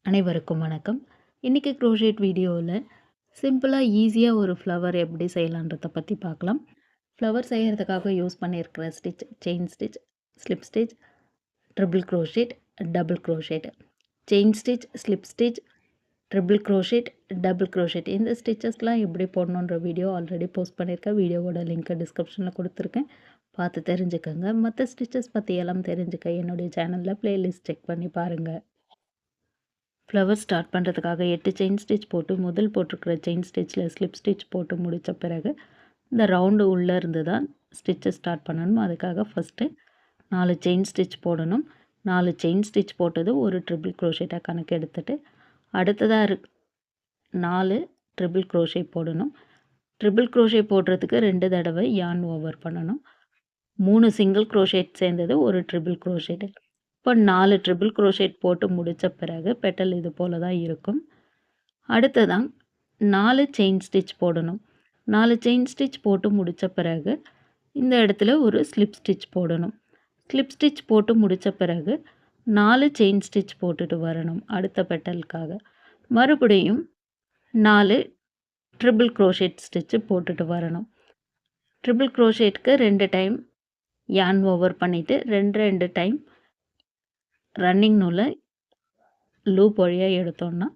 அனைவருக்கும் வணக்கம். இன்றைக்கி க்ரோஷேட் வீடியோவில் சிம்பிளாக ஈஸியாக ஒரு ஃப்ளவர் எப்படி செய்யலான்றதை பற்றி பார்க்கலாம். ஃப்ளவர் செய்கிறதுக்காக யூஸ் பண்ணியிருக்கிற stitch chain stitch, slip stitch, triple crochet, double crochet. Chain stitch, slip stitch, triple crochet, double crochet. இந்த ஸ்டிச்சஸ்லாம் எப்படி போடணுன்ற வீடியோ ஆல்ரெடி போஸ்ட் பண்ணியிருக்கேன். வீடியோவோட லிங்க்கை டிஸ்கிரிப்ஷனில் கொடுத்துருக்கேன், பார்த்து தெரிஞ்சுக்கோங்க. மற்ற ஸ்டிச்சஸ் பற்றி எல்லாம் தெரிஞ்சுக்க என்னுடைய சேனலில் ப்ளேலிஸ்ட் செக் பண்ணி பாருங்கள். ஃப்ளவர் ஸ்டார்ட் பண்ணுறதுக்காக 8 செயின் ஸ்டிச் போட்டு முதல் போட்டிருக்கிற செயின் ஸ்டிச்சில் ஸ்லிப் ஸ்டிச் போட்டு முடித்த பிறகு இந்த ரவுண்டு உள்ளே இருந்து தான் ஸ்டிச்சை ஸ்டார்ட் பண்ணணும். அதுக்காக ஃபஸ்ட்டு 4 செயின் ஸ்டிச் போடணும். 4 செயின் ஸ்டிச் போட்டது ஒரு ட்ரிபிள் க்ரோஷேட்டாக கணக்கு எடுத்துகிட்டு அடுத்ததாக 4 ட்ரிபிள் க்ரோஷே போடணும். ட்ரிபிள் க்ரோஷே போடுறதுக்கு 2 தடவை யான் ஓவர் பண்ணணும். 3 சிங்கிள் க்ரோஷேட் சேர்ந்தது ஒரு ட்ரிபிள் க்ரோஷேட்டு. இப்போ 4 ட்ரிபிள் க்ரோஷேட் போட்டு முடித்த பிறகு பெட்டல் இது போல் தான் இருக்கும். அடுத்ததான் 4 செயின் ஸ்டிச் போடணும். 4 செயின் ஸ்டிச் போட்டு முடித்த பிறகு இந்த இடத்துல ஒரு ஸ்லிப் ஸ்டிச் போடணும். ஸ்லிப் ஸ்டிச் போட்டு முடித்த பிறகு 4 செயின் ஸ்டிச் போட்டுட்டு வரணும் அடுத்த பெட்டலுக்காக. மறுபடியும் 4 ட்ரிபிள் க்ரோஷேட் ஸ்டிச்சு போட்டுட்டு வரணும். ட்ரிபிள் க்ரோஷேட்க்கு 2 டைம் யான் ஓவர் பண்ணிவிட்டு 2 டைம் ரன்னிங் நூலை லூப் வழியாக எடுத்தோம்னா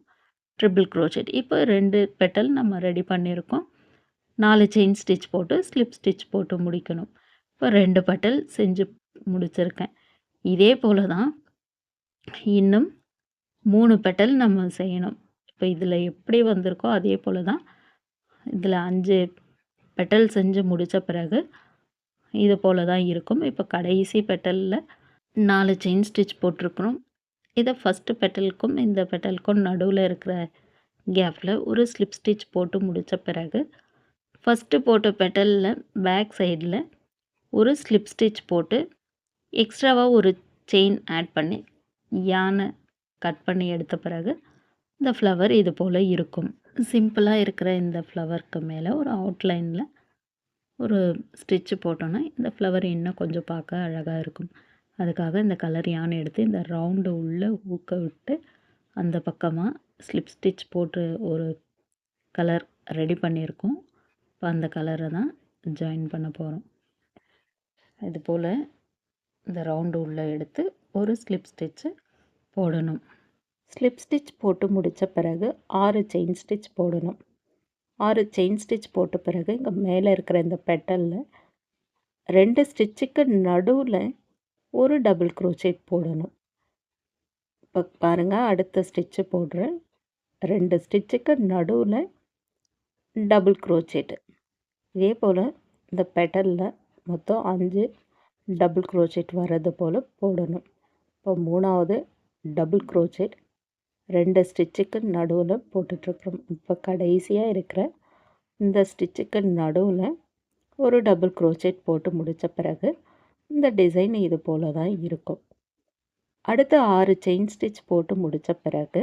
ட்ரிபிள் க்ரோஷேட். இப்போ 2 பெட்டல் நம்ம ரெடி பண்ணியிருக்கோம். 4 செயின் ஸ்டிச் போட்டு ஸ்லிப் ஸ்டிச் போட்டு முடிக்கணும். இப்போ 2 பெட்டல் செஞ்சு முடிச்சிருக்கேன். இதே போல் தான் இன்னும் 3 பெட்டல் நம்ம செய்யணும். இப்போ இதில் எப்படி வந்திருக்கோ அதே போல் தான் இதில் 5 பெட்டல் செஞ்சு முடித்த பிறகு இது போல் தான் இருக்கும். இப்போ கடைசி பெட்டலில் 4 செயின் ஸ்டிச் போட்டிருக்கிறோம். இதை ஃபஸ்ட்டு பெட்டலுக்கும் இந்த பெட்டலுக்கும் நடுவில் இருக்கிற கேப்பில் ஒரு ஸ்லிப் ஸ்டிச் போட்டு முடித்த பிறகு ஃபஸ்ட்டு போட்ட பெட்டலில் பேக் சைடில் ஒரு ஸ்லிப் ஸ்டிச் போட்டு எக்ஸ்ட்ராவாக ஒரு செயின் ஆட் பண்ணி யானை கட் பண்ணி எடுத்த பிறகு இந்த ஃப்ளவர் இது போல் இருக்கும். சிம்பிளாக இருக்கிற இந்த ஃப்ளவருக்கு மேலே ஒரு அவுட்லைனில் ஒரு ஸ்டிச்சு போட்டோன்னா இந்த ஃப்ளவர் இன்னும் கொஞ்சம் பார்க்க அழகாக இருக்கும். அதுக்காக இந்த கலர் யானை எடுத்து இந்த ரவுண்டு உள்ளே ஊக்க விட்டு அந்த பக்கமாக ஸ்லிப் ஸ்டிச் போட்டு ஒரு கலர் ரெடி பண்ணியிருக்கோம். இப்போ அந்த கலரை தான் ஜாயின் பண்ண போகிறோம். இது போல் இந்த ரவுண்டு உள்ளே எடுத்து ஒரு ஸ்லிப் ஸ்டிச்சு போடணும். ஸ்லிப் ஸ்டிச் போட்டு முடித்த பிறகு 6 செயின் ஸ்டிச் போடணும். 6 செயின் ஸ்டிச் போட்ட பிறகு இங்கே மேலே இருக்கிற இந்த பெட்டலில் 2 ஸ்டிச்சுக்கு நடுவில் ஒரு டபுள் க்ரோஷேட் போடணும். இப்போ பாருங்கள், அடுத்த ஸ்டிச்சு போடுறேன். 2 ஸ்டிச்சுக்கு நடுவில் டபுள் க்ரோஷேட்டு. இதே போல் இந்த பெட்டலில் மொத்தம் 5 டபுள் க்ரோஷேட் வர்றது போல் போடணும். இப்போ 3வது டபுள் க்ரோஷேட் 2 ஸ்டிச்சுக்கு நடுவில் போட்டுட்ருக்குறோம். இப்போ கடைசியாக இருக்கிற இந்த ஸ்டிச்சுக்கு நடுவில் ஒரு டபுள் க்ரோஷேட் போட்டு முடித்த பிறகு இந்த டிசைன் இது போல் தான் இருக்கும். அடுத்து 6 செயின் ஸ்டிச் போட்டு முடித்த பிறகு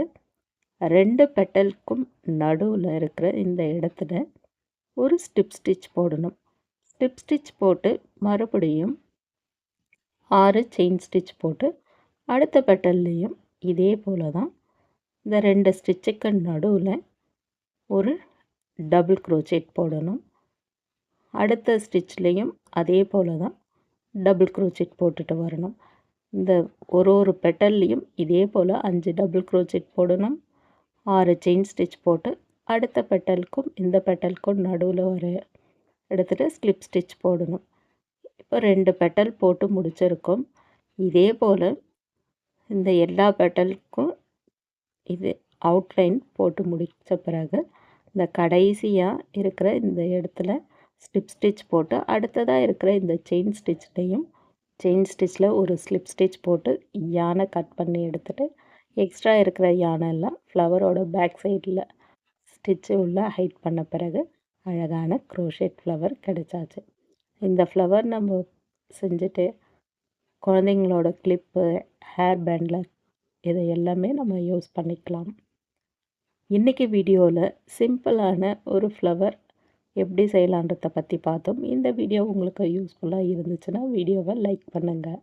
2 பெட்டலுக்கும் நடுவில் இருக்கிற இந்த இடத்துல ஒரு ஸ்லிப் ஸ்டிச் போடணும். ஸ்லிப் ஸ்டிச் போட்டு மறுபடியும் 6 செயின் ஸ்டிச் போட்டு அடுத்த பெட்டல்லையும் இதே போல் தான் இந்த 2 ஸ்டிச்சுக்கு நடுவில் ஒரு டபுள் க்ரோஷேட் போடணும். அடுத்த ஸ்டிச்லேயும் அதே போல் தான் டபுள் க்ரோஷேட் போட்டுட்டு வரணும். இந்த ஒரு பெட்டல்லையும் இதே போல் 5 டபுள் க்ரோஷேட் போடணும். 6 செயின் ஸ்டிச் போட்டு அடுத்த பெட்டலுக்கும் இந்த பெட்டலுக்கும் நடுவில் ஒரு இடத்துல ஸ்லிப் ஸ்டிச் போடணும். இப்போ 2 பெட்டல் போட்டு முடிச்சிருக்கோம். இதே போல் இந்த எல்லா பெட்டலுக்கும் இது அவுட்லைன் போட்டு முடித்த பிறகு இந்த கடைசியாக இருக்கிற இந்த இடத்துல ஸ்லிப் ஸ்டிச் போட்டு அடுத்ததாக இருக்கிற இந்த செயின் ஸ்டிச்சில் ஒரு ஸ்லிப் ஸ்டிச் போட்டு யானை கட் பண்ணி எடுத்துகிட்டு எக்ஸ்ட்ரா இருக்கிற யானை எல்லாம் ஃப்ளவரோட பேக் சைடில் ஸ்டிச்சு உள்ள ஹைட் பண்ண பிறகு அழகான க்ரோஷேட் ஃப்ளவர் கிடைச்சாச்சு. இந்த ஃப்ளவர் நம்ம செஞ்சுட்டு குழந்தைங்களோட கிளிப்பு, ஹேர் பேண்டில் இதை எல்லாமே நம்ம யூஸ் பண்ணிக்கலாம். இன்றைக்கி வீடியோவில் சிம்பிளான ஒரு ஃப்ளவர் எப்படி செய்யலான்றதை பற்றி பார்த்தோம். இந்த வீடியோ உங்களுக்கு யூஸ்ஃபுல்லாக இருந்துச்சுன்னா வீடியோவை லைக் பண்ணுங்கள்.